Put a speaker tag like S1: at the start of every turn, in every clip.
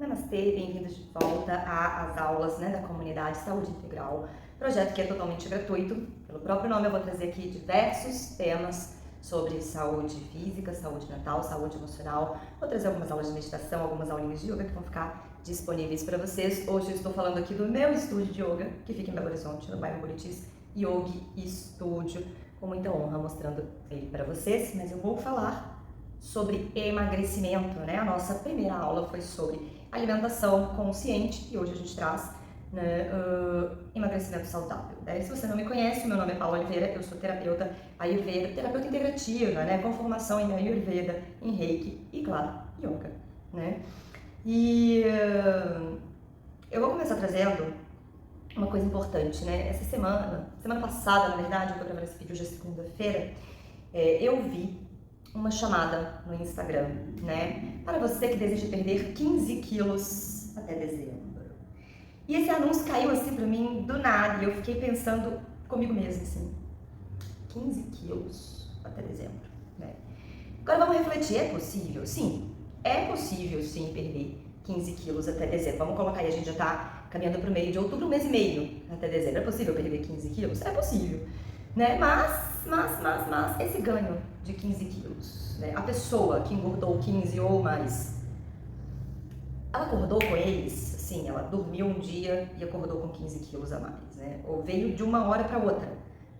S1: Namastê, bem-vindos de volta às aulas da comunidade Saúde Integral, projeto que é totalmente gratuito. Pelo próprio nome eu vou trazer aqui diversos temas sobre saúde física, saúde mental, saúde emocional. Vou trazer algumas aulas de meditação, algumas aulinhas de yoga que vão ficar disponíveis para vocês. Hoje eu estou falando aqui do meu estúdio de yoga, que fica em Belo Horizonte, no bairro Buritis, Yogi Studio, com muita honra mostrando ele para vocês, mas eu vou falar sobre emagrecimento, né? A nossa primeira aula foi sobre alimentação consciente e hoje a gente traz emagrecimento saudável. Se você não me conhece, meu nome é Paula Oliveira, eu sou terapeuta Ayurveda, terapeuta integrativa, com formação em Ayurveda, em Reiki e, claro, Yoga, né? E eu vou começar trazendo uma coisa importante, né? Essa semana passada, na verdade, eu tô gravando esse vídeo hoje é segunda-feira, eu vi uma chamada no Instagram, né? Para você que deseja perder 15 quilos até dezembro. E esse anúncio caiu assim pra mim do nada e eu fiquei pensando comigo mesma assim, 15 quilos até dezembro, né? Agora vamos refletir, é possível? Sim, é possível sim perder 15 quilos até dezembro. Vamos colocar aí, a gente já tá caminhando pro meio de outubro, um mês e meio até dezembro. É possível perder 15 quilos? É possível, né? Mas esse ganho de 15 quilos, né? A pessoa que engordou 15 ou mais, ela acordou com eles, sim, ela dormiu um dia e acordou com 15 quilos a mais, né? Ou veio de uma hora para outra,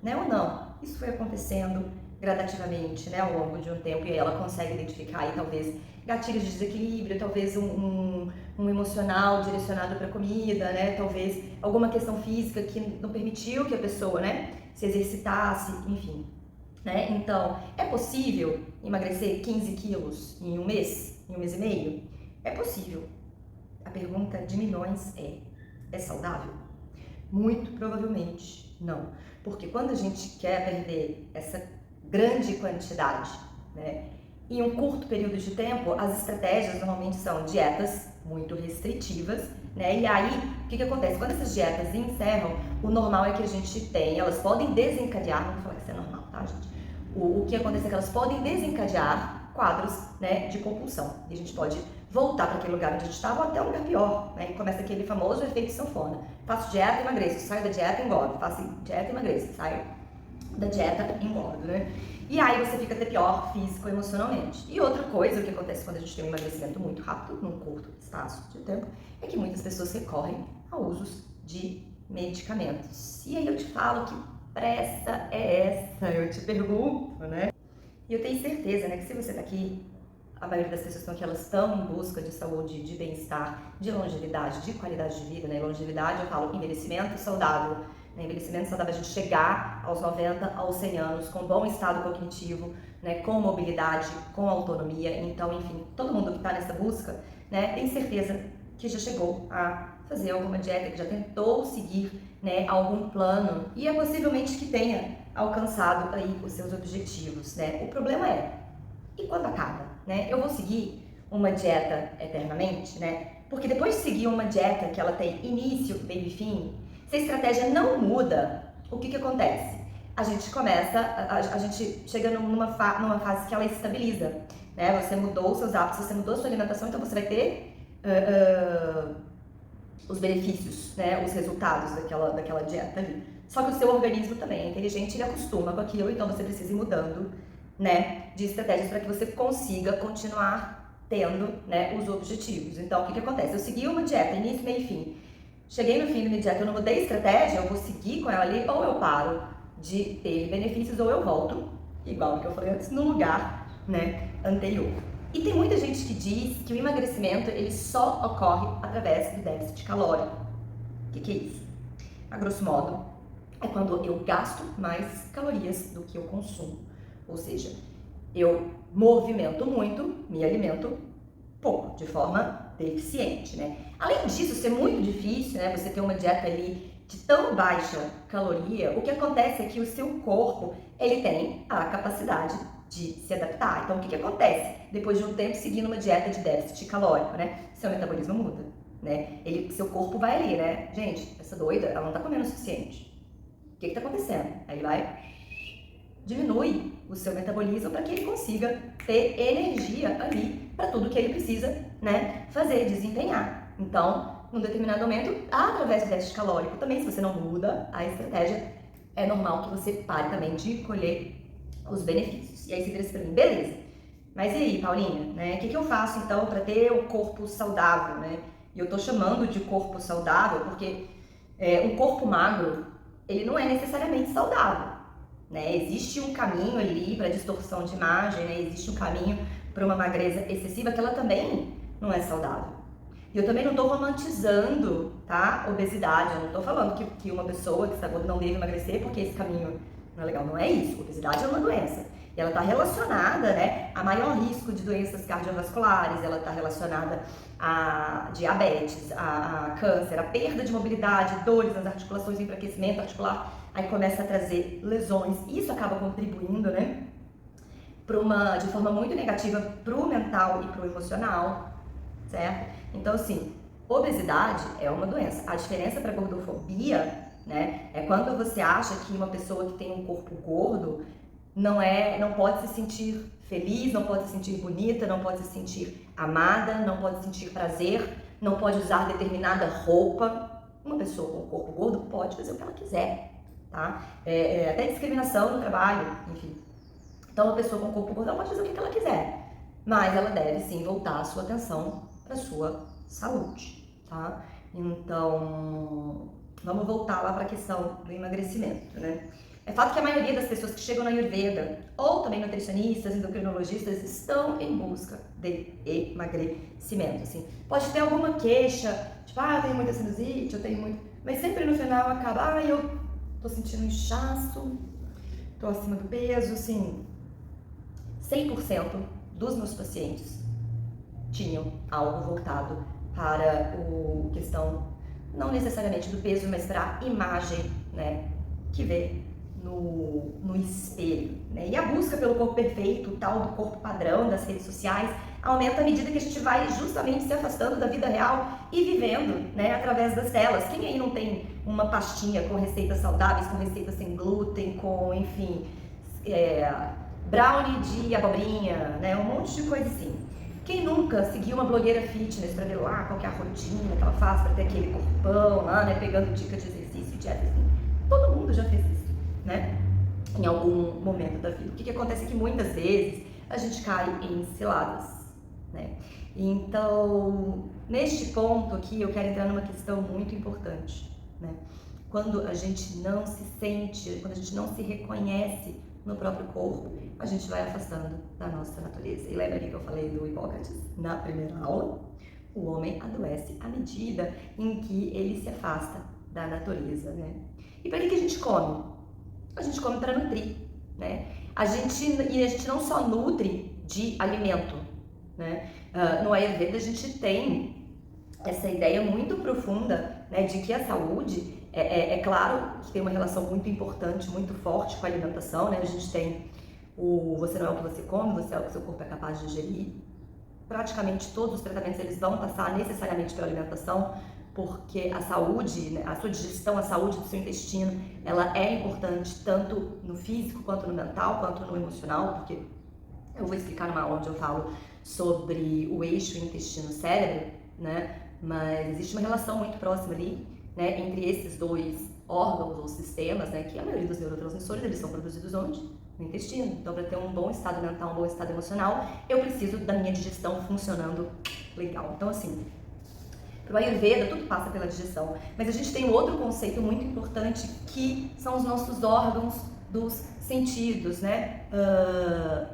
S1: né? Ou não? Isso foi acontecendo gradativamente, né? Ao longo de um tempo e aí ela consegue identificar aí talvez gatilhos de desequilíbrio, talvez um emocional direcionado para comida, né? Talvez alguma questão física que não permitiu que a pessoa, né, se exercitasse, enfim, né? Então, é possível emagrecer 15 quilos em um mês e meio? É possível. A pergunta de milhões é saudável? Muito provavelmente não. Porque quando a gente quer perder essa grande quantidade, né, em um curto período de tempo, as estratégias normalmente são dietas muito restritivas, né? E aí, o que acontece? Quando essas dietas encerram, o normal é que a gente tem, elas podem desencadear, não vou falar que isso é normal, tá, gente? O que acontece é que elas podem desencadear quadros, né, de compulsão. E a gente pode voltar para aquele lugar onde a gente estava ou até um lugar pior, né? E começa aquele famoso efeito sanfona. Faço dieta, emagreço, saio da dieta, engordo. Faço dieta, emagreço, saio da dieta, engordo, né? E aí você fica até pior físico e emocionalmente. E outra coisa, o que acontece quando a gente tem um emagrecimento muito rápido, num curto espaço de tempo, é que muitas pessoas recorrem a usos de medicamentos. E aí eu te falo que pressa é essa? Eu te pergunto, né? E eu tenho certeza, né, que se você tá aqui, a maioria das pessoas estão aqui, elas estão em busca de saúde, de bem-estar, de longevidade, de qualidade de vida, né? Longevidade, eu falo envelhecimento saudável, né? Envelhecimento saudável, a gente chegar aos 90, aos 100 anos, com bom estado cognitivo, né? Com mobilidade, com autonomia. Então, enfim, todo mundo que está nessa busca, né, tem certeza que já chegou a fazer alguma dieta, que já tentou seguir, né, algum plano e é possivelmente que tenha alcançado aí os seus objetivos, né? O problema é, e quando acaba, né? Eu vou seguir uma dieta eternamente, né? Porque depois de seguir uma dieta que ela tem início, meio e fim, se a estratégia não muda, o que acontece? A gente começa, a gente chega numa fase que ela estabiliza, né? Você mudou os seus hábitos, você mudou a sua alimentação, então você vai ter os benefícios, né, os resultados daquela dieta ali. Só que o seu organismo também é inteligente, ele acostuma com aquilo, então você precisa ir mudando, né, de estratégias para que você consiga continuar tendo, né, os objetivos. Então, o que acontece? Eu segui uma dieta, início, meio e fim. Cheguei no fim da minha dieta, eu não mudei a estratégia, eu vou seguir com ela ali, ou eu paro de ter benefícios, ou eu volto, igual que eu falei antes, no lugar, né, anterior. E tem muita gente que diz que o emagrecimento ele só ocorre através do déficit calórico. O que é isso? A grosso modo, é quando eu gasto mais calorias do que eu consumo. Ou seja, eu movimento muito, me alimento pouco, de forma deficiente, né? Além disso, ser muito difícil, né? Você ter uma dieta ali de tão baixa caloria, o que acontece é que o seu corpo, ele tem a capacidade de se adaptar. Então, o que acontece? Depois de um tempo seguindo uma dieta de déficit calórico, né? Seu metabolismo muda, né? Seu corpo vai ali, né? Gente, essa doida, ela não tá comendo o suficiente. O que tá acontecendo? Aí ele vai diminui o seu metabolismo para que ele consiga ter energia ali para tudo que ele precisa, né, fazer, desempenhar. Então, num determinado momento, através do déficit calórico, também se você não muda a estratégia, é normal que você pare também de colher os benefícios. E aí você vira assim pra mim, beleza, mas e aí, Paulinha, né, o que eu faço então para ter um corpo saudável, né? E eu tô chamando de corpo saudável porque um corpo magro, ele não é necessariamente saudável, né? Existe um caminho ali para distorção de imagem, né? Existe um caminho para uma magreza excessiva que ela também não é saudável. E eu também não estou romantizando, tá? Obesidade. Eu não estou falando que uma pessoa que está gorda não deve emagrecer porque esse caminho não é legal. Não é isso. Obesidade é uma doença. E ela está relacionada, né, a maior risco de doenças cardiovasculares, ela está relacionada a diabetes, a câncer, a perda de mobilidade, dores nas articulações, enfraquecimento articular. Aí começa a trazer lesões. Isso acaba contribuindo, né, de forma muito negativa para o mental e para o emocional, certo? Então, assim, obesidade é uma doença. A diferença para gordofobia, né, é quando você acha que uma pessoa que tem um corpo gordo não pode se sentir feliz, não pode se sentir bonita, não pode se sentir amada, não pode sentir prazer, não pode usar determinada roupa. Uma pessoa com corpo gordo pode fazer o que ela quiser, tá? Até discriminação no trabalho, enfim. Então, uma pessoa com corpo gordo ela pode fazer o que ela quiser, mas ela deve sim voltar a sua atenção para sua saúde, tá? Então, vamos voltar lá para a questão do emagrecimento, né? É fato que a maioria das pessoas que chegam na Ayurveda, ou também nutricionistas, endocrinologistas, estão em busca de emagrecimento, assim. Pode ter alguma queixa, tipo, eu tenho muita sinusite, eu tenho muito... Mas sempre no final acaba, eu tô sentindo inchaço, tô acima do peso, assim... 100% dos meus pacientes tinham algo voltado para a questão, não necessariamente do peso, mas para a imagem, né, que vê no espelho, né? E a busca pelo corpo perfeito, tal do corpo padrão das redes sociais, aumenta à medida que a gente vai justamente se afastando da vida real e vivendo, né, através das telas. Quem aí não tem uma pastinha com receitas saudáveis, com receitas sem glúten, com, enfim, brownie de abobrinha, né, um monte de coisa assim. Quem nunca seguiu uma blogueira fitness para ver lá qual que é a rotina que ela faz para ter aquele corpão lá, né, pegando dicas de exercício, dieta, assim. Todo mundo já fez isso, né, em algum momento da vida. O que acontece é que muitas vezes a gente cai em ciladas, né. Então, neste ponto aqui, eu quero entrar numa questão muito importante, né. Quando a gente não se sente, quando a gente não se reconhece no próprio corpo, a gente vai afastando da nossa natureza. E lembra que eu falei do Hipócrates na primeira aula? O homem adoece à medida em que ele se afasta da natureza, né? E para que a gente come? A gente come para nutrir, né? A gente não só nutre de alimento, né? No Ayurveda a gente tem essa ideia muito profunda, né, de que a saúde é claro que tem uma relação muito importante, muito forte com a alimentação, né? A gente tem você não é o que você come, você é o que seu corpo é capaz de digerir. Praticamente todos os tratamentos eles vão passar necessariamente pela alimentação, porque a saúde, né, a sua digestão, a saúde do seu intestino, ela é importante tanto no físico, quanto no mental, quanto no emocional, porque eu vou explicar numa aula onde eu falo sobre o eixo intestino-cérebro, né? Mas existe uma relação muito próxima ali, né, entre esses dois órgãos ou sistemas, né, que a maioria dos neurotransmissores eles são produzidos onde? No intestino. Então, para ter um bom estado mental, um bom estado emocional, eu preciso da minha digestão funcionando legal. Então, assim, para o Ayurveda, tudo passa pela digestão. Mas a gente tem um outro conceito muito importante que são os nossos órgãos dos sentidos, né?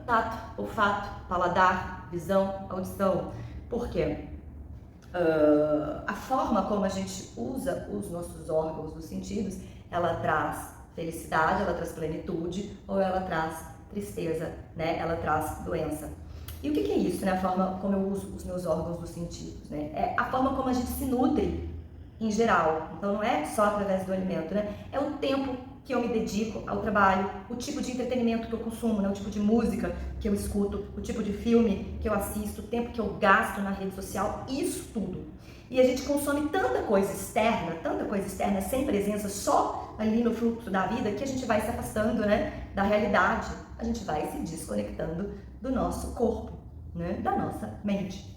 S1: Tato, olfato, paladar, visão, audição. Por quê? A forma como a gente usa os nossos órgãos dos sentidos, ela traz felicidade, ela traz plenitude ou ela traz tristeza, né? Ela traz doença. E o que é isso, né? A forma como eu uso os meus órgãos dos sentidos, né? É a forma como a gente se nutre em geral. Então não é só através do alimento, né? É o tempo que eu me dedico ao trabalho, o tipo de entretenimento que eu consumo, né? O tipo de música que eu escuto, o tipo de filme que eu assisto, o tempo que eu gasto na rede social, isso tudo. E a gente consome tanta coisa externa sem presença, só ali no fluxo da vida que a gente vai se afastando, né, da realidade, a gente vai se desconectando do nosso corpo, né, da nossa mente.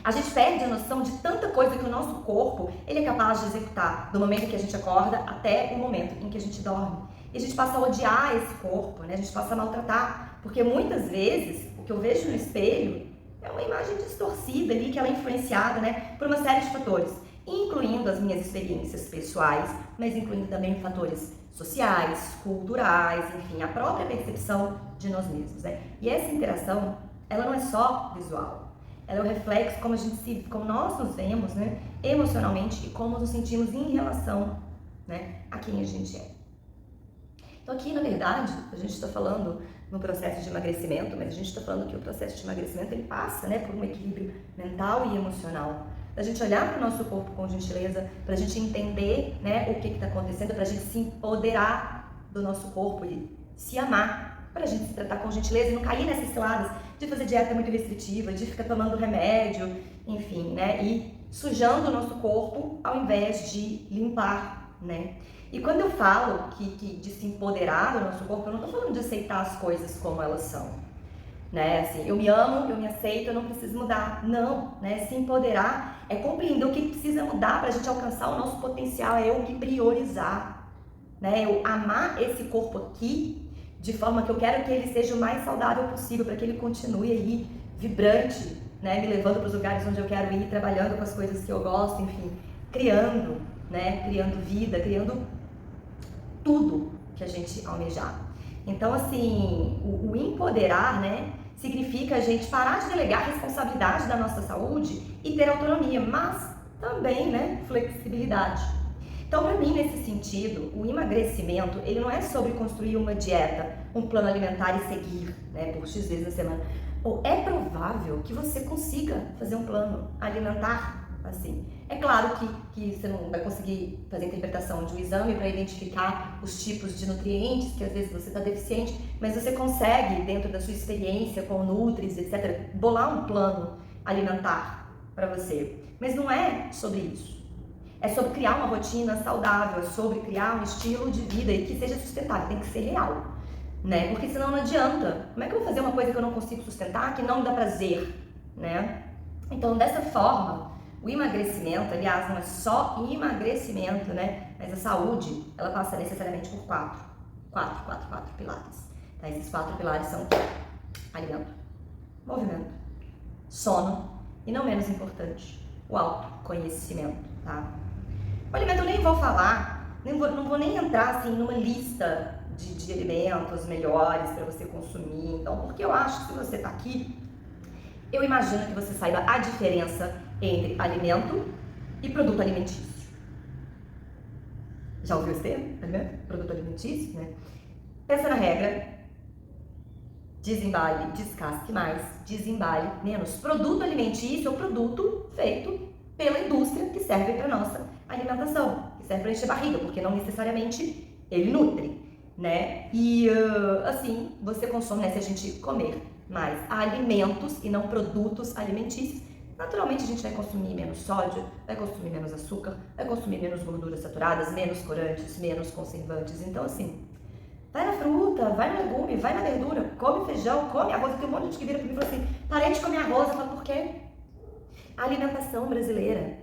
S1: A gente perde a noção de tanta coisa que o nosso corpo ele é capaz de executar do momento que a gente acorda até o momento em que a gente dorme. E a gente passa a odiar esse corpo, né? A gente passa a maltratar, porque muitas vezes o que eu vejo no espelho é uma imagem distorcida ali, que ela é influenciada, né, por uma série de fatores, incluindo as minhas experiências pessoais, mas incluindo também fatores sociais, culturais, enfim, a própria percepção de nós mesmos, né? E essa interação, ela não é só visual. Ela é o reflexo como nós nos vemos, né, emocionalmente e como nos sentimos em relação, né, a quem a gente é. Então aqui, na verdade, a gente está falando no processo de emagrecimento, mas a gente está falando que o processo de emagrecimento ele passa, né, por um equilíbrio mental e emocional. Da gente olhar para o nosso corpo com gentileza, para a gente entender, né, o que está acontecendo, para a gente se empoderar do nosso corpo e se amar, para a gente se tratar com gentileza e não cair nessas ciladas de fazer dieta muito restritiva, de ficar tomando remédio, enfim, né, e sujando o nosso corpo ao invés de limpar, né. E quando eu falo de se empoderar do nosso corpo, eu não estou falando de aceitar as coisas como elas são, né? Assim, eu me amo, eu me aceito, eu não preciso mudar. Não, né? Se empoderar é compreender o que precisa mudar para a gente alcançar o nosso potencial, é eu me priorizar, né? Eu amar esse corpo aqui de forma que eu quero que ele seja o mais saudável possível, para que ele continue aí vibrante, né? Me levando para os lugares onde eu quero ir, trabalhando com as coisas que eu gosto, enfim, criando, né? Criando vida, criando tudo que a gente almejar. Então, assim, o empoderar, né, significa a gente parar de delegar a responsabilidade da nossa saúde e ter autonomia, mas também, né, flexibilidade. Então, para mim, nesse sentido, o emagrecimento, ele não é sobre construir uma dieta, um plano alimentar e seguir, né, por X vezes na semana. Ou é provável que você consiga fazer um plano alimentar assim. É claro que você não vai conseguir fazer a interpretação de um exame para identificar os tipos de nutrientes que às vezes você está deficiente, mas você consegue, dentro da sua experiência com nutris, etc., bolar um plano alimentar para você. Mas não é sobre isso. É sobre criar uma rotina saudável, é sobre criar um estilo de vida e que seja sustentável, tem que ser real, né? Porque senão não adianta. Como é que eu vou fazer uma coisa que eu não consigo sustentar, que não me dá prazer, né? Então, dessa forma, o emagrecimento, aliás, não é só emagrecimento, né? Mas a saúde, ela passa necessariamente por quatro pilares. Tá? Esses 4 pilares são alimento, movimento, sono e, não menos importante, o autoconhecimento, tá? O alimento eu nem vou falar, não vou nem entrar assim numa lista de alimentos melhores para você consumir, então, porque eu acho que se você tá aqui, eu imagino que você saiba a diferença entre alimento e produto alimentício. Já ouviu esse termo? Alimento? Produto alimentício, né? Pensa na regra, desembale, descasque mais, desembale menos. Produto alimentício é o produto feito pela indústria que serve para nossa alimentação, que serve para encher barriga, porque não necessariamente ele nutre, né? E assim, você consome, né, se a gente comer mais alimentos e não produtos alimentícios, naturalmente a gente vai consumir menos sódio, vai consumir menos açúcar, vai consumir menos gorduras saturadas, menos corantes, menos conservantes. Então, assim, vai na fruta, vai no legume, vai na verdura, come feijão, come arroz. Tem um monte de gente que vira pra mim e fala assim, parei de comer arroz. Eu falo, por quê? A alimentação brasileira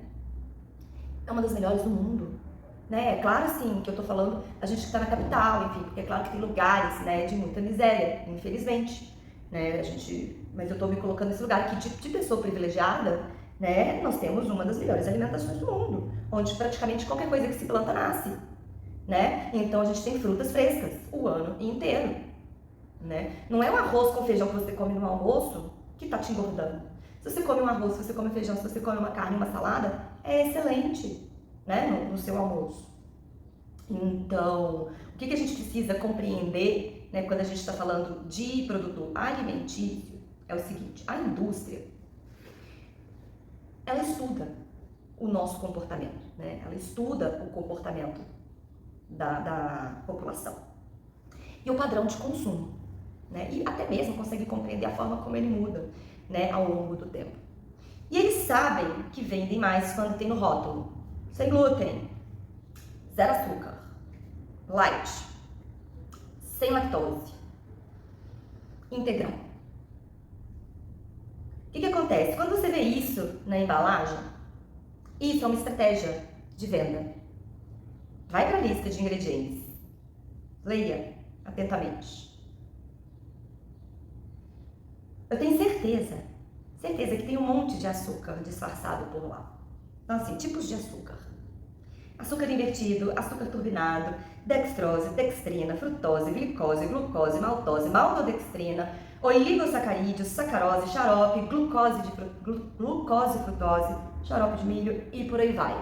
S1: é uma das melhores do mundo, né? É claro, sim, que eu tô falando, a gente que tá na capital, enfim, porque é claro que tem lugares, né, de muita miséria, infelizmente, né? Mas eu tô me colocando nesse lugar aqui de pessoa privilegiada, né? Nós temos uma das melhores alimentações do mundo, onde praticamente qualquer coisa que se planta nasce, né? Então a gente tem frutas frescas o ano inteiro, né? Não é o arroz com feijão que você come no almoço que tá te engordando. Se você come um arroz, se você come feijão, se você come uma carne, uma salada, é excelente, né? No seu almoço. Então, o que a gente precisa compreender, né, quando a gente está falando de produto alimentício é o seguinte: a indústria, ela estuda o nosso comportamento, né? Ela estuda o comportamento da população e o padrão de consumo, né? E até mesmo consegue compreender a forma como ele muda, né, ao longo do tempo. E eles sabem que vendem mais quando tem no rótulo sem glúten, zero açúcar, light, sem lactose, integral. O que acontece? Quando você vê isso na embalagem, isso é uma estratégia de venda. Vai para a lista de ingredientes, leia atentamente. Eu tenho certeza que tem um monte de açúcar disfarçado por lá. Então, assim, tipos de açúcar. Açúcar invertido, açúcar turbinado, dextrose, dextrina, frutose, glicose, glucose, maltose, maltodextrina, oligosacarídeos, sacarose, xarope, glucose, frutose, xarope de milho e por aí vai.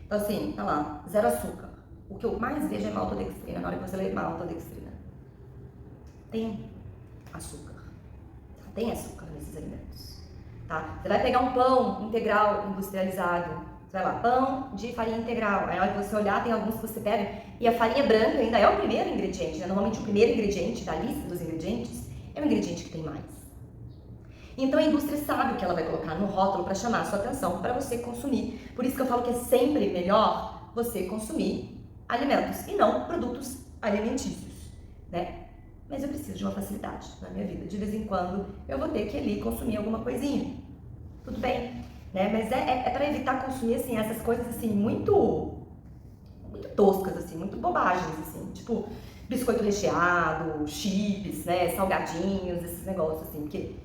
S1: Então, assim, tá lá, zero açúcar. O que eu mais vejo é maltodextrina, na hora que você lê maltodextrina. Tem açúcar. Tem açúcar nesses alimentos, tá? Você vai pegar um pão integral industrializado, você vai lá, pão de farinha integral. Aí na hora que você olhar, tem alguns que você pega e a farinha branca ainda é o primeiro ingrediente, né? Normalmente o primeiro ingrediente da lista dos ingredientes é o ingrediente que tem mais. Então a indústria sabe o que ela vai colocar no rótulo para chamar a sua atenção, para você consumir. Por isso que eu falo que é sempre melhor você consumir alimentos e não produtos alimentícios, né? Mas eu preciso de uma facilidade na minha vida. De vez em quando eu vou ter que ali consumir alguma coisinha. Tudo bem, né? Mas é para evitar consumir assim essas coisas assim muito toscas assim, muito bobagens assim, tipo biscoito recheado, chips, né, salgadinhos, esses negócios assim, porque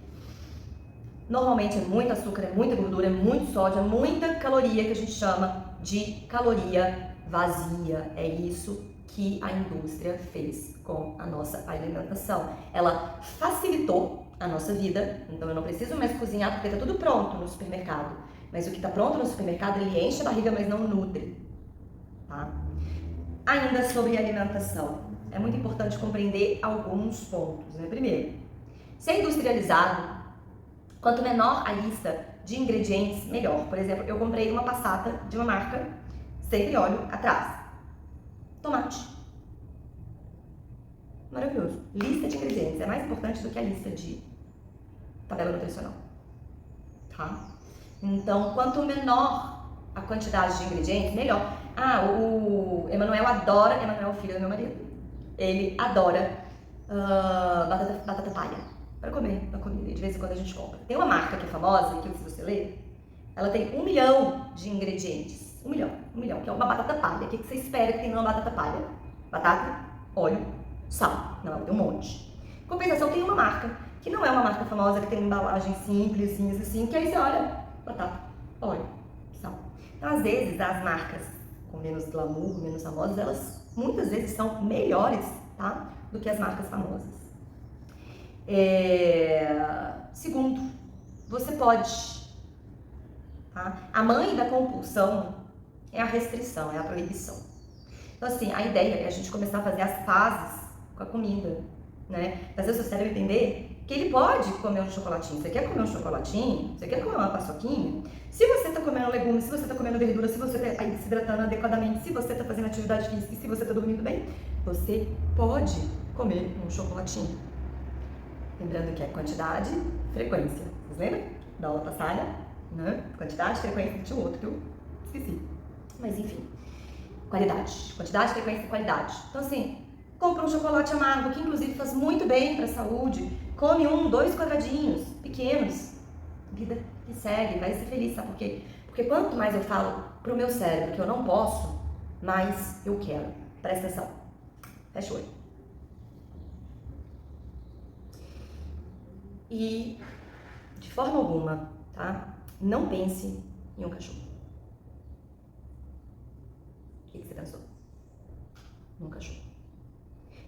S1: normalmente é muito açúcar, é muita gordura, é muito sódio, é muita caloria que a gente chama de caloria vazia. É isso que a indústria fez com a nossa alimentação. Ela facilitou a nossa vida, então eu não preciso mais cozinhar porque está tudo pronto no supermercado. Mas o que está pronto no supermercado, ele enche a barriga, mas não nutre. Tá? Ainda sobre alimentação, é muito importante compreender alguns pontos. Né? Primeiro, se é industrializado, quanto menor a lista de ingredientes, melhor. Por exemplo, eu comprei uma passata de uma marca, sempre olho atrás. Tomate. Maravilhoso. Lista de ingredientes é mais importante do que a lista de tabela nutricional. Tá? Então, quanto menor a quantidade de ingredientes, melhor. O Emanuel, filho do meu marido, ele adora batata palha para comer na comida. De vez em quando a gente compra. Tem uma marca que é famosa, que se você ler, ela tem 1 milhão de ingredientes. 1 milhão, que é uma batata palha. O que você espera que tem numa batata palha? Batata, óleo, sal. Não, tem um monte. Em compensação, tem uma marca, que não é uma marca famosa, que tem embalagem simples, assim, que aí você olha, batata, óleo, sal. Então, às vezes, as marcas com menos glamour, menos famosas, elas muitas vezes são melhores, tá? Do que as marcas famosas. Segundo, você pode, tá? A mãe da compulsão é a restrição, é a proibição. Então, assim, a ideia é a gente começar a fazer as pazes com a comida, né? Fazer o seu cérebro entender que ele pode comer um chocolatinho. Você quer comer um chocolatinho? Você quer comer uma paçoquinha? Se você está comendo legumes, se você está comendo verdura, se você está se hidratando adequadamente, se você está fazendo atividade física e se você está dormindo bem, você pode comer um chocolatinho. Lembrando que é quantidade, frequência. Vocês lembram da aula passada? Né? Quantidade, frequência, tinha outro que eu esqueci. Mas enfim, qualidade. Quantidade, frequência e qualidade. Então assim, compra um chocolate amargo, que inclusive faz muito bem para a saúde. Come 2 quadradinhos pequenos. Vida que segue, vai ser feliz, sabe por quê? Porque quanto mais eu falo pro meu cérebro que eu não posso, mais eu quero. Presta atenção. Fecha o olho. E, de forma alguma, tá? Não pense em um cachorro. O que você pensou? Num cachorro.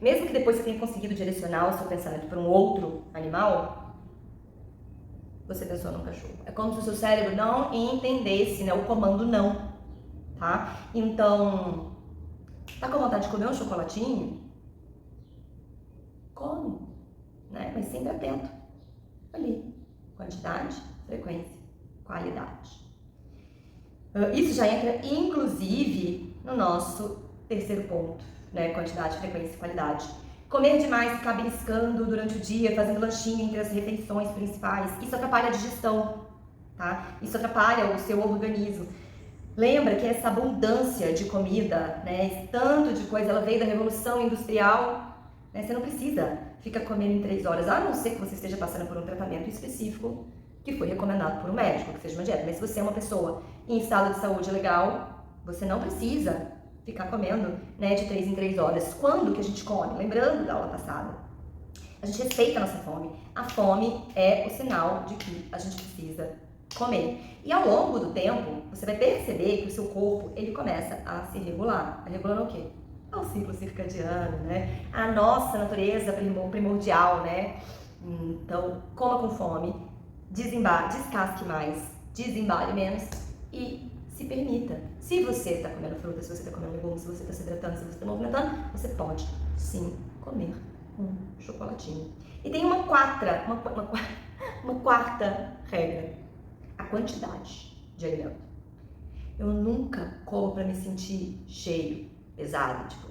S1: Mesmo que depois você tenha conseguido direcionar o seu pensamento para um outro animal, você pensou num cachorro. É como se o seu cérebro não entendesse, né, o comando não, tá? Então, tá com vontade de comer um chocolatinho? Come, né? Mas sempre atento. Ali, quantidade, frequência, qualidade. Isso já entra, inclusive, no nosso terceiro ponto, né? Quantidade, frequência e qualidade. Comer demais, ficar beliscando durante o dia, fazendo lanchinho entre as refeições principais, isso atrapalha a digestão, tá? Isso atrapalha o seu organismo. Lembra que essa abundância de comida, né, esse tanto de coisa, ela veio da Revolução Industrial, né? Você não precisa ficar comendo em 3 horas, a não ser que você esteja passando por um tratamento específico que foi recomendado por um médico, que seja uma dieta. Mas se você é uma pessoa em estado de saúde legal, você não precisa ficar comendo, né, de 3 em 3 horas. Quando que a gente come? Lembrando da aula passada, a gente respeita a nossa fome. A fome é o sinal de que a gente precisa comer. E ao longo do tempo, você vai perceber que o seu corpo, ele começa a se regular. Regulando o quê? Ao ciclo circadiano, né? A nossa natureza primordial, né? Então, coma com fome, descasque mais, desembale menos e se permita. Se você está comendo fruta, se você está comendo legumes, se você está se hidratando, se você está movimentando, você pode sim comer um chocolatinho. E tem uma quarta regra: a quantidade de alimento. Eu nunca como para me sentir cheio, pesado, tipo,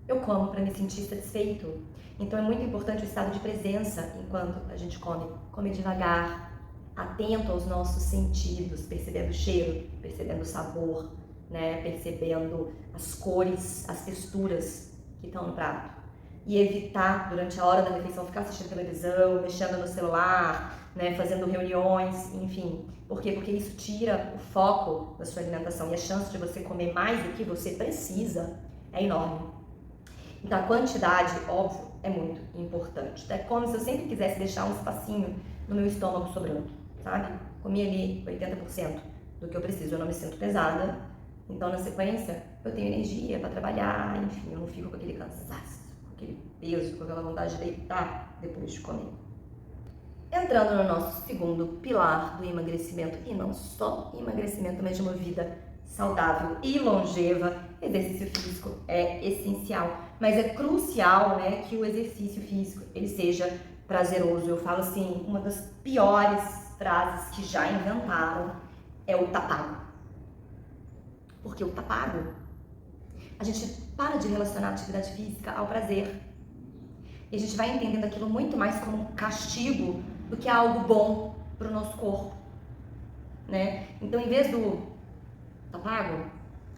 S1: eu como para me sentir satisfeito. Então é muito importante o estado de presença enquanto a gente come. Come devagar, atento aos nossos sentidos, percebendo o cheiro, percebendo o sabor, né? Percebendo as cores, as texturas que estão no prato. E evitar, durante a hora da refeição, ficar assistindo televisão, mexendo no celular, né? Fazendo reuniões, enfim. Por quê? Porque isso tira o foco da sua alimentação e a chance de você comer mais do que você precisa é enorme. Então a quantidade, óbvio, é muito importante. É como se eu sempre quisesse deixar um espacinho no meu estômago sobrando, sabe? Comi ali 80% do que eu preciso, eu não me sinto pesada. Então na sequência eu tenho energia para trabalhar, enfim, eu não fico com aquele cansaço, com aquele peso, com aquela vontade de deitar depois de comer. Entrando no nosso segundo pilar do emagrecimento, e não só emagrecimento, mas de uma vida saudável e longeva, exercício físico é essencial, mas é crucial, né, que o exercício físico ele seja prazeroso. Eu falo assim, uma das piores frases que já inventaram é o tá pago. Porque o tá pago, a gente para de relacionar a atividade física ao prazer. E a gente vai entendendo aquilo muito mais como um castigo do que algo bom para o nosso corpo, né? Então, em vez do tá pago,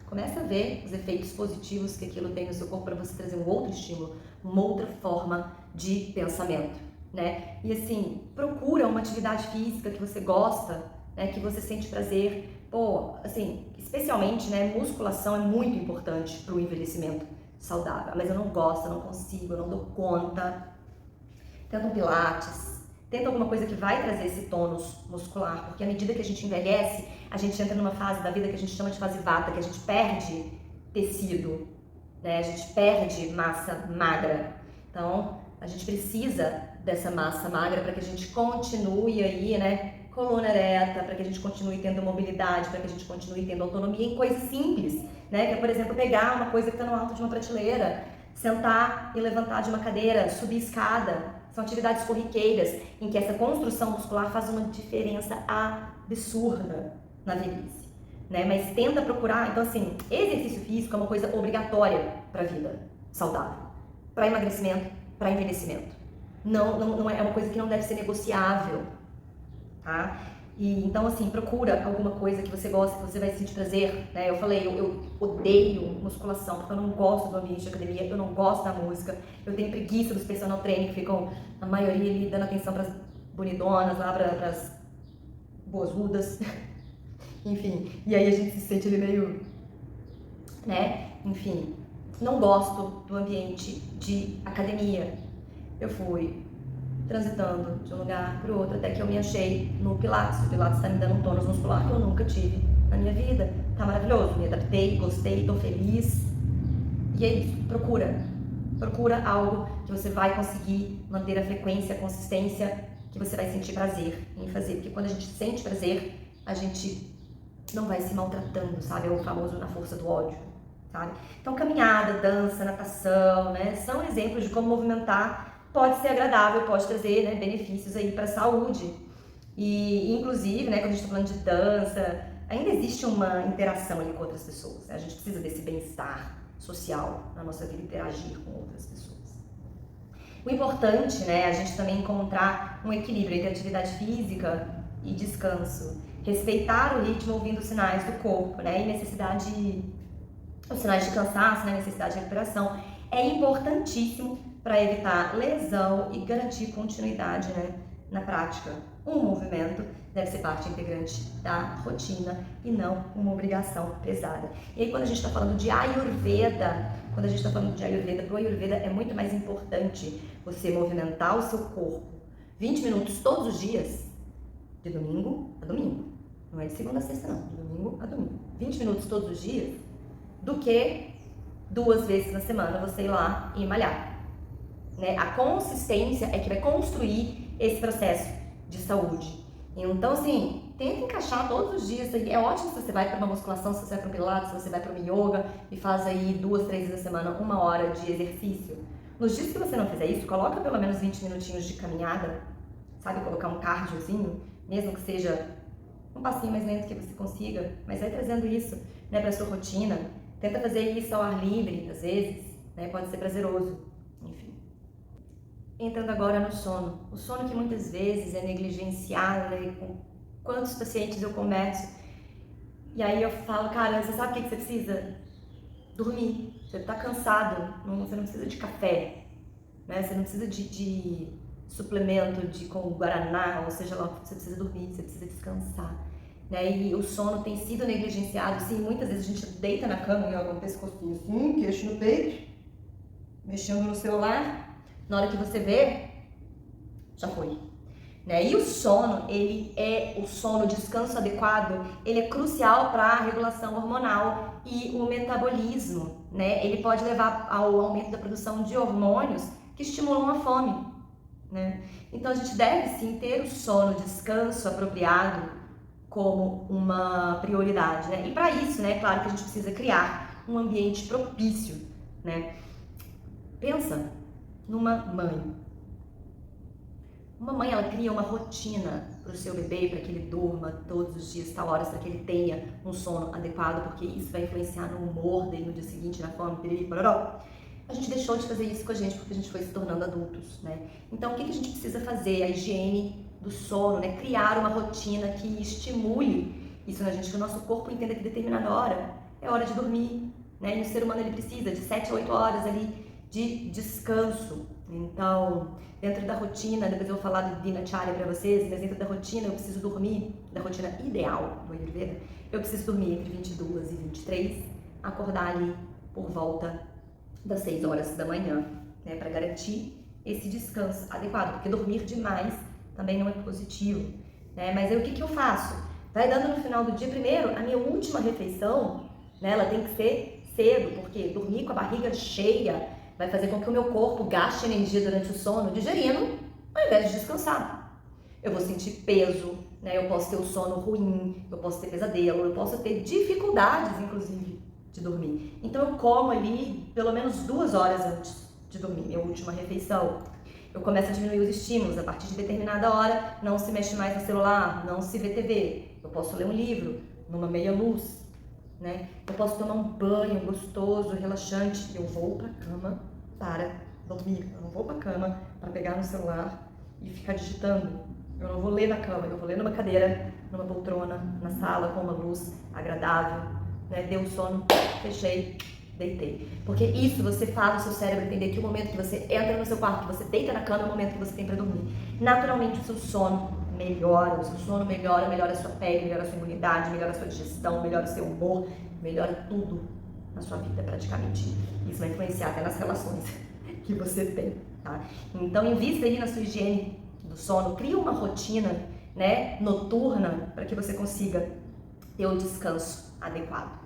S1: começa a ver os efeitos positivos que aquilo tem no seu corpo para você trazer um outro estímulo, uma outra forma de pensamento, né? E assim, procura uma atividade física que você gosta, né? Que você sente prazer. Pô, assim, especialmente, né? Musculação é muito importante para o envelhecimento saudável, mas eu não gosto, eu não consigo, eu não dou conta. Tenta um pilates, tenta alguma coisa que vai trazer esse tônus muscular, porque à medida que a gente envelhece, a gente entra numa fase da vida que a gente chama de fase vata, que a gente perde tecido, né? A gente perde massa magra. Então, a gente precisa dessa massa magra para que a gente continue aí, né? Coluna ereta, para que a gente continue tendo mobilidade, para que a gente continue tendo autonomia em coisas simples, né? Que é, por exemplo, pegar uma coisa que está no alto de uma prateleira, sentar e levantar de uma cadeira, subir escada. São atividades corriqueiras em que essa construção muscular faz uma diferença absurda na velhice, né? Mas tenta procurar, então assim, exercício físico é uma coisa obrigatória para a vida saudável, para emagrecimento, para envelhecimento. Não é uma coisa que não deve ser negociável, tá? E então assim, procura alguma coisa que você gosta, que você vai sentir prazer, né? Eu falei, eu odeio musculação, porque eu não gosto do ambiente de academia, eu não gosto da música, eu tenho preguiça dos personal trainer que ficam, a maioria ali, dando atenção para as bonidonas, lá para as boazudas, enfim, e aí a gente se sente ali meio, né? Enfim, não gosto do ambiente de academia. Eu fui transitando de um lugar para o outro, até que eu me achei no Pilates. O Pilates está me dando um tônus muscular que eu nunca tive na minha vida. Tá maravilhoso, me adaptei, gostei, tô feliz. E é isso, procura algo que você vai conseguir manter a frequência, a consistência, que você vai sentir prazer em fazer. Porque quando a gente sente prazer, a gente não vai se maltratando, sabe? É o famoso na força do ódio, sabe? Então caminhada, dança, natação, né? São exemplos de como movimentar pode ser agradável, pode trazer, né, benefícios aí para a saúde. E, inclusive, né, quando a gente está falando de dança, ainda existe uma interação ali com outras pessoas. Né? A gente precisa desse bem-estar social na nossa vida, interagir com outras pessoas. O importante, né, é a gente também encontrar um equilíbrio entre atividade física e descanso. respeitar o ritmo ouvindo os sinais do corpo, né? E os sinais de cansaço, né? Necessidade de recuperação. É importantíssimo para evitar lesão e garantir continuidade, né, na prática. Um movimento deve ser parte integrante da rotina e não uma obrigação pesada. E aí quando a gente está falando de Ayurveda, para o Ayurveda é muito mais importante você movimentar o seu corpo 20 minutos todos os dias, de domingo a domingo. Não é de segunda a sexta não, de domingo a domingo. 20 minutos todos os dias, do que 2 vezes na semana você ir lá e malhar. Né? A consistência é que vai construir esse processo de saúde. Então, assim, tenta encaixar todos os dias. É ótimo se você vai para uma musculação, se você vai para um pilates, se você vai para uma yoga e faz aí 2, 3 vezes na semana 1 hora de exercício. Nos dias que você não fizer isso, coloca pelo menos 20 minutinhos de caminhada, sabe? Colocar um cardiozinho, mesmo que seja um passinho mais lento que você consiga, mas vai trazendo isso, né, para sua rotina. Tenta fazer isso ao ar livre, às vezes, né? Pode ser prazeroso, enfim. Entrando agora no sono. O sono que muitas vezes é negligenciado, né? Com quantos pacientes eu converso, e aí eu falo, cara, você sabe o que você precisa? Dormir. Você tá cansado, você não precisa de café, né? Você não precisa de suplemento com guaraná, ou seja lá, você precisa dormir, você precisa descansar. Né? E o sono tem sido negligenciado, sim, muitas vezes a gente deita na cama e olha um pescocinho assim, queixo no peito, mexendo no celular, na hora que você vê, já foi. Né? E o sono, o descanso adequado, ele é crucial para a regulação hormonal e o metabolismo, né? Ele pode levar ao aumento da produção de hormônios que estimulam a fome, né? Então a gente deve sim ter o sono, descanso apropriado como uma prioridade, né? E para isso, né, claro que a gente precisa criar um ambiente propício, né? Pensa numa mãe. Uma mãe, ela cria uma rotina para o seu bebê, para que ele durma todos os dias, tal horas, para que ele tenha um sono adequado, porque isso vai influenciar no humor dele no dia seguinte, na fome, piriri, pororó. A gente deixou de fazer isso com a gente porque a gente foi se tornando adultos, né? Então, o que a gente precisa fazer? A higiene do sono, né? Criar uma rotina que estimule isso na gente, que o nosso corpo entenda que determinada hora é hora de dormir, né? E o ser humano, ele precisa de 7 a 8 horas ali de descanso. Então, dentro da rotina, depois eu vou falar do Dinacharya para vocês, mas dentro da rotina eu preciso dormir, da rotina ideal do Ayurveda, eu preciso dormir entre 22 e 23, acordar ali por volta das 6 horas da manhã, né, para garantir esse descanso adequado, porque dormir demais também não é positivo, né? Mas aí o que eu faço? Vai dando no final do dia, primeiro, a minha última refeição, né, ela tem que ser cedo, porque dormir com a barriga cheia vai fazer com que o meu corpo gaste energia durante o sono digerindo, ao invés de descansar. Eu vou sentir peso, né? Eu posso ter o sono ruim, eu posso ter pesadelo, eu posso ter dificuldades, inclusive, de dormir. Então eu como ali pelo menos 2 horas antes de dormir, minha última refeição. Eu começo a diminuir os estímulos, a partir de determinada hora não se mexe mais no celular, não se vê TV. Eu posso ler um livro numa meia luz, né? Eu posso tomar um banho gostoso, relaxante. Eu vou pra cama para dormir. Eu não vou pra cama para pegar no celular e ficar digitando. Eu não vou ler na cama, eu vou ler numa cadeira, numa poltrona, na sala, com uma luz agradável, né? Deu sono, fechei, deitei. Porque isso você faz o seu cérebro entender que o momento que você entra no seu quarto, que você deita na cama, é o momento que você tem para dormir. Naturalmente o seu sono melhora, melhora a sua pele, melhora a sua imunidade, melhora a sua digestão, melhora o seu humor, melhora tudo na sua vida praticamente. Isso vai influenciar até nas relações que você tem, tá? Então invista aí na sua higiene do sono, cria uma rotina, né, noturna, para que você consiga ter o descanso adequado.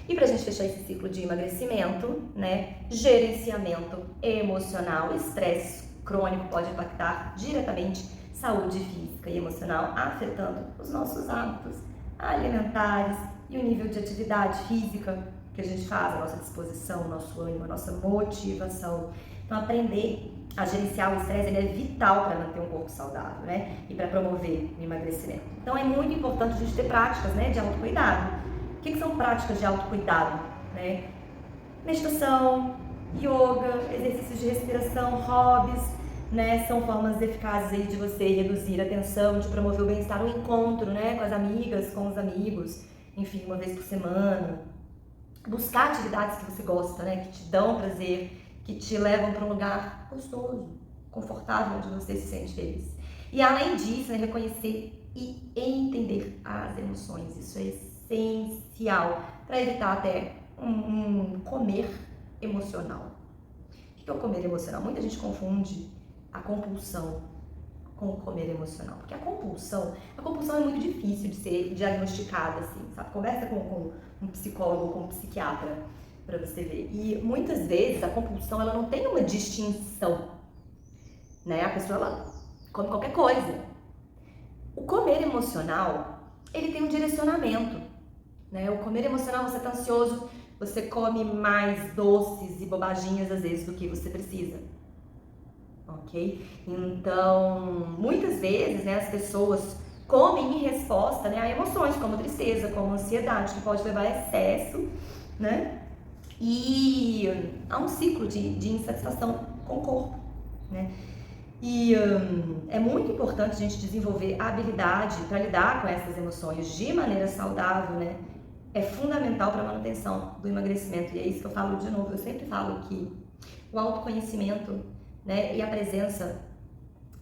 S1: E pra gente fechar esse ciclo de emagrecimento, né, gerenciamento emocional, estresse crônico pode impactar diretamente saúde física e emocional, afetando os nossos hábitos alimentares e o nível de atividade física que a gente faz, a nossa disposição, o nosso ânimo, a nossa motivação. Então, aprender a gerenciar o estresse, ele é vital para manter um corpo saudável, né? E para promover o emagrecimento. Então, é muito importante a gente ter práticas, né, de autocuidado. O que são práticas de autocuidado? Né? Meditação, yoga, exercícios de respiração, hobbies, né? São formas eficazes aí de você reduzir a tensão, de promover o bem-estar, o encontro, né? Com as amigas, com os amigos, enfim, uma vez por semana. Buscar atividades que você gosta, né? Que te dão prazer, que te levam para um lugar gostoso, confortável, onde você se sente feliz. E além disso, né, reconhecer e entender as emoções. Isso é essencial para evitar até um comer emocional. O que é o comer emocional? Muita gente confunde a compulsão com o comer emocional, porque a compulsão é muito difícil de ser diagnosticada, assim, sabe? Conversa com um psicólogo ou com um psiquiatra para você ver. E muitas vezes a compulsão ela não tem uma distinção, né? A pessoa ela come qualquer coisa. O comer emocional ele tem um direcionamento, né? O comer emocional, você tá ansioso, você come mais doces e bobaginhas às vezes do que você precisa. Ok? Então, muitas vezes, né, as pessoas comem em resposta, né, a emoções como tristeza, como ansiedade, que pode levar a excesso, né, e a um ciclo de insatisfação com o corpo, né. E é muito importante a gente desenvolver a habilidade para lidar com essas emoções de maneira saudável, né. É fundamental para a manutenção do emagrecimento, e é isso que eu falo de novo, eu sempre falo que o autoconhecimento, né, e a presença,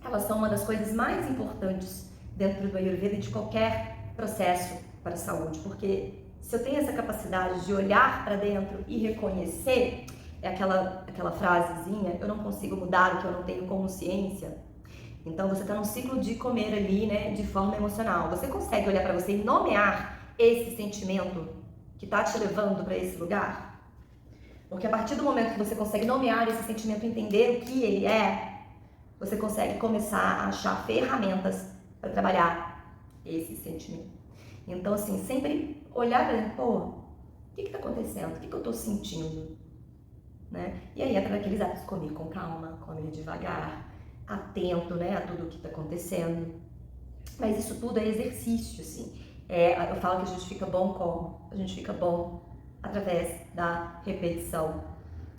S1: elas são uma das coisas mais importantes dentro do Ayurveda e de qualquer processo para a saúde, porque se eu tenho essa capacidade de olhar para dentro e reconhecer, é aquela frasezinha, eu não consigo mudar o que eu não tenho consciência. Então você está num ciclo de comer ali, né, de forma emocional. Você consegue olhar para você e nomear esse sentimento que está te levando para esse lugar? Porque a partir do momento que você consegue nomear esse sentimento, entender o que ele é, você consegue começar a achar ferramentas para trabalhar esse sentimento. Então, assim, sempre olhar para dentro, pô, o que está acontecendo? O que eu estou sentindo? Né? E aí entra naqueles atos, comer com calma, comer devagar, atento, né, a tudo o que está acontecendo. Mas isso tudo é exercício, assim. Eu falo que a gente fica bom como? A gente fica bom através da repetição.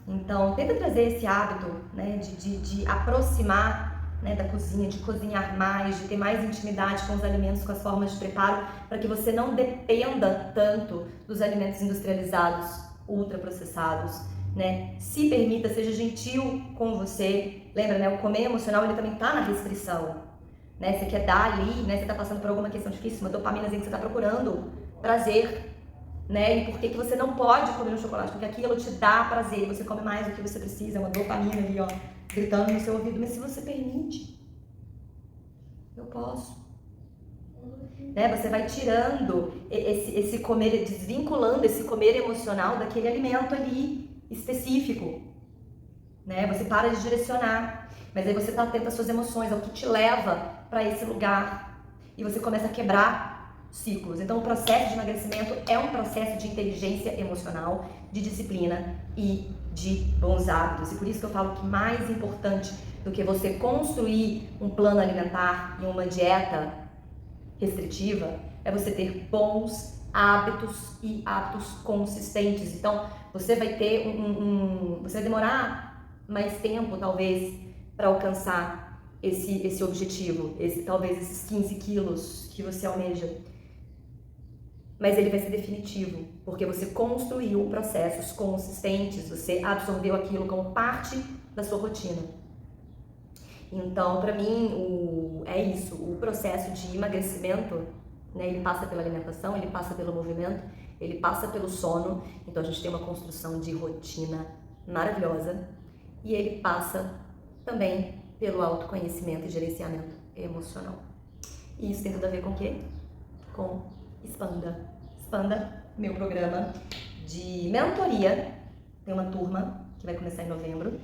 S1: Então, tenta trazer esse hábito, né, de aproximar, né, da cozinha, de cozinhar mais, de ter mais intimidade com os alimentos, com as formas de preparo, para que você não dependa tanto dos alimentos industrializados, ultraprocessados, né? Se permita, seja gentil com você. Lembra, né, o comer emocional ele também está na restrição, né? Você quer dar ali, né, você está passando por alguma questão difícil, uma dopamina que você está procurando prazer, né? E por que você não pode comer um chocolate? Porque aquilo te dá prazer, você come mais do que você precisa, uma dopamina ali, ó, gritando no seu ouvido. Mas se você permite, eu posso. Né? Você vai tirando esse comer, desvinculando esse comer emocional daquele alimento ali específico, né? Você para de direcionar, mas aí você está atento às suas emoções, ao que te leva para esse lugar, e você começa a quebrar ciclos. Então o processo de emagrecimento é um processo de inteligência emocional, de disciplina e de bons hábitos. E por isso que eu falo que mais importante do que você construir um plano alimentar e uma dieta restritiva é você ter bons hábitos e hábitos consistentes. Então você vai ter você vai demorar mais tempo talvez para alcançar esse objetivo, talvez esses 15 quilos que você almeja, mas ele vai ser definitivo, porque você construiu processos consistentes, você absorveu aquilo como parte da sua rotina. Então, para mim, é isso, o processo de emagrecimento, né, ele passa pela alimentação, ele passa pelo movimento, ele passa pelo sono. Então a gente tem uma construção de rotina maravilhosa, e ele passa também pelo autoconhecimento e gerenciamento emocional. E isso tem tudo a ver com o quê? Com Expanda. Expanda, meu programa de mentoria. Tem uma turma que vai começar em novembro.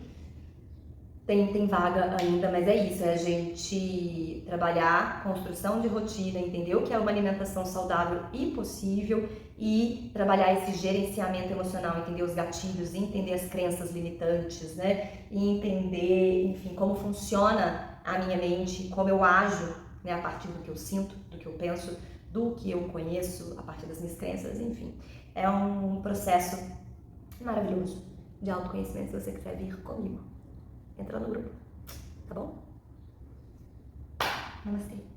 S1: Tem vaga ainda, mas é isso, é a gente trabalhar construção de rotina, entender o que é uma alimentação saudável e possível, e trabalhar esse gerenciamento emocional, entender os gatilhos, entender as crenças limitantes, né? E entender, enfim, como funciona a minha mente, como eu ajo, né, a partir do que eu sinto, do que eu penso, do que eu conheço, a partir das minhas crenças, enfim. É um processo maravilhoso de autoconhecimento, se você quiser vir comigo. Entra no grupo. tá bom? Namastê.